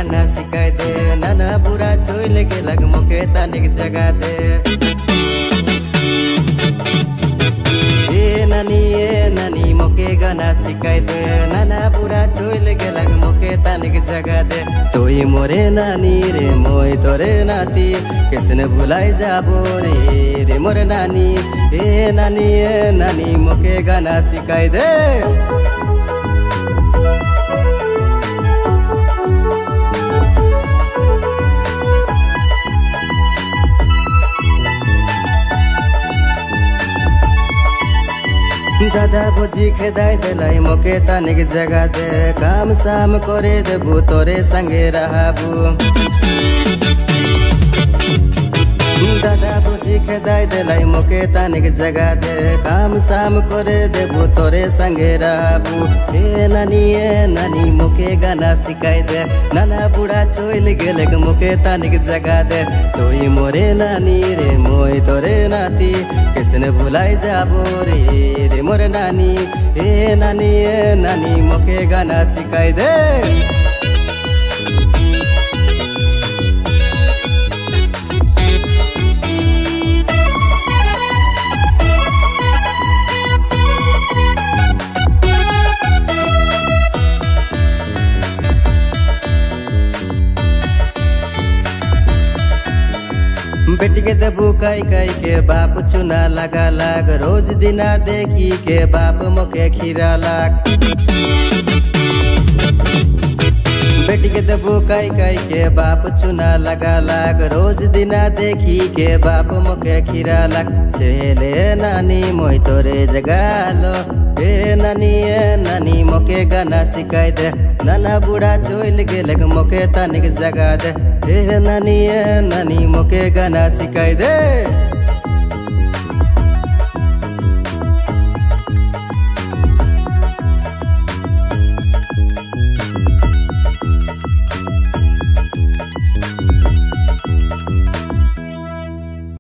गाना सिखाई दे नाना बुरा चोइल के लग मोके तानिक जगा दे। ए नानी मोके गाना सिखाई दे नाना बुरा चोइल के लग मोके तानिक जगा दे। तोई मोरे नानी रे मोई तोरे नाती किसने भुलाई जाबो रे मोरे नानी। ए नानी मोके गाना सिखाई दे। दादा बोझी खेदाई दिलाई मोके तानिक जगा दे। काम साम करे देबू तोरे संगे रहाबू। दादा बोझी खेदाई दिलाई मोके तानिक जगा दे। काम साम करे देबू तोरे संगे रहाबू। ए नानी मोके गाना सिखाई दे नाना बुढ़ा चोइल गेले मोके तानिक जगा दे। तोई मोरे नानी रे मोई तोरे नाती किसने भुलाई जाबो रे मोरे नानी। ए नानी मोके गाना सिखाई दे। बेटी के देबू काई के बाप चुना लगा लाग। रोज दिना देखी के बाप मोके खीरा लाग। बेटी के देबू काई के बाप चुना लगा लाग। रोज दिना देखी के बाप मोके खीरा लाग। सेले नानी मोई तोरे जगालो। ए नानी मोके गाना सिखाई दे नाना बुढ़ा चोइल गेले मोके तानिक जगा दे। ए नानी मोके गाना सिखाई दे।